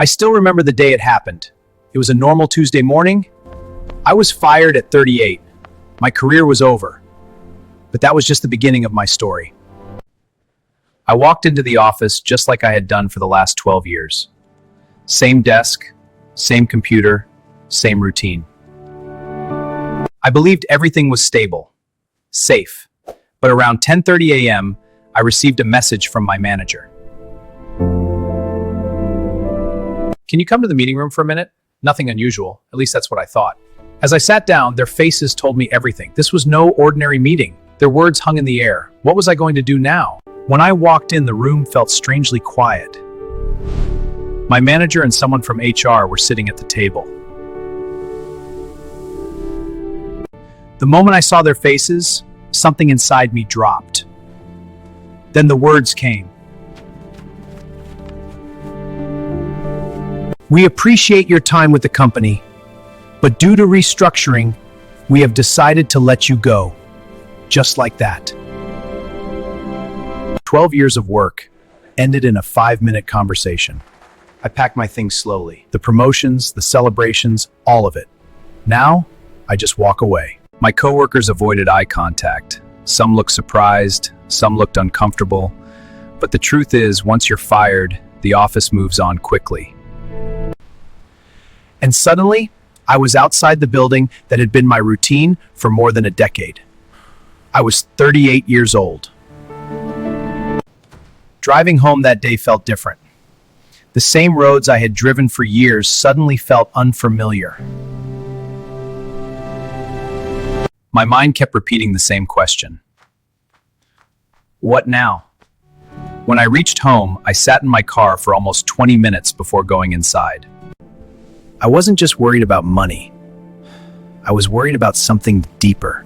I still remember the day it happened. It was a normal Tuesday morning. I was fired at 38. My career was over. But that was just the beginning of my story. I walked into the office just like I had done for the last 12 years. Same desk, same computer, same routine. I believed everything was stable, safe. But around 10:30 a.m., I received a message from my manager. Can you come to the meeting room for a minute? Nothing unusual, at least that's what I thought. As I sat down, their faces told me everything. This was no ordinary meeting. Their words hung in the air. What was I going to do now? When I walked in, the room felt strangely quiet. My manager and someone from HR were sitting at the table. The moment I saw their faces, something inside me dropped. Then the words came. We appreciate your time with the company, but due to restructuring, we have decided to let you go. Just like that. 12 years of work ended in a 5-minute conversation. I packed my things slowly. The promotions, the celebrations, all of it. Now, I just walk away. My coworkers avoided eye contact. Some looked surprised, some looked uncomfortable. But the truth is, once you're fired, the office moves on quickly. And suddenly, I was outside the building that had been my routine for more than a decade. I was 38 years old. Driving home that day felt different. The same roads I had driven for years suddenly felt unfamiliar. My mind kept repeating the same question. What now? When I reached home, I sat in my car for almost 20 minutes before going inside. I wasn't just worried about money. I was worried about something deeper.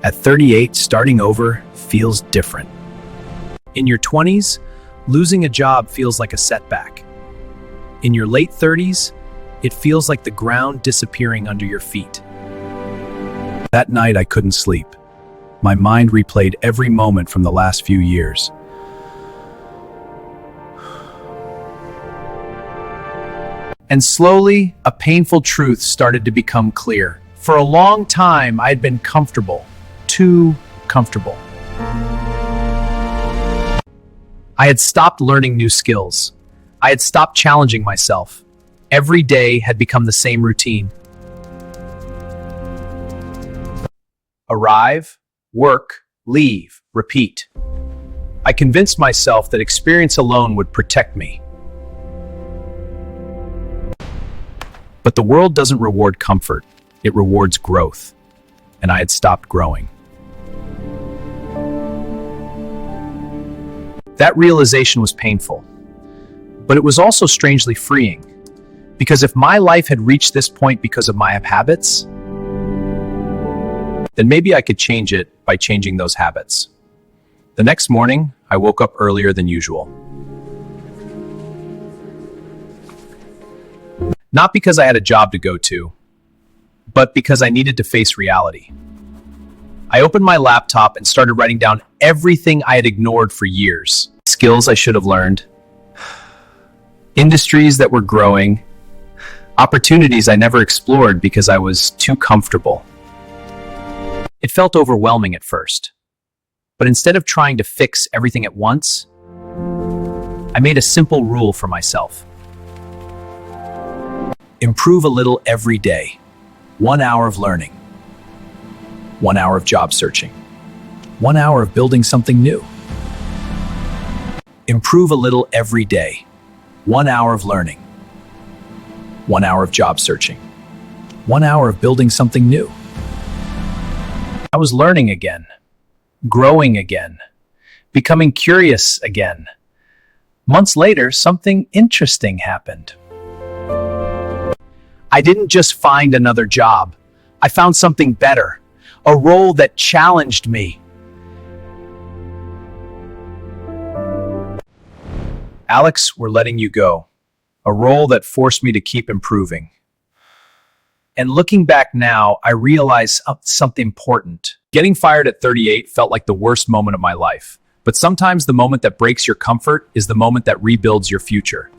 At 38, starting over feels different. In your 20s, losing a job feels like a setback. In your late 30s, it feels like the ground disappearing under your feet. That night, I couldn't sleep. My mind replayed every moment from the last few years. And slowly, a painful truth started to become clear. For a long time, I had been comfortable, too comfortable. I had stopped learning new skills. I had stopped challenging myself. Every day had become the same routine. Arrive, work, leave, repeat. I convinced myself that experience alone would protect me. But the world doesn't reward comfort, it rewards growth. And I had stopped growing. That realization was painful, but it was also strangely freeing. Because if my life had reached this point because of my habits, then maybe I could change it by changing those habits. The next morning, I woke up earlier than usual. Not because I had a job to go to, but because I needed to face reality. I opened my laptop and started writing down everything I had ignored for years. Skills I should have learned, industries that were growing, opportunities I never explored because I was too comfortable. It felt overwhelming at first, but instead of trying to fix everything at once, I made a simple rule for myself. Improve a little every day. 1 hour of learning. 1 hour of job searching. 1 hour of building something new. Improve a little every day. 1 hour of learning. 1 hour of job searching. 1 hour of building something new. I was learning again, growing again, becoming curious again. Months later, something interesting happened. I didn't just find another job. I found something better, a role that challenged me. Alex, we're letting you go. A role that forced me to keep improving. And looking back now, I realized something important. Getting fired at 38 felt like the worst moment of my life. But sometimes the moment that breaks your comfort is the moment that rebuilds your future.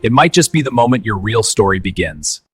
It might just be the moment your real story begins.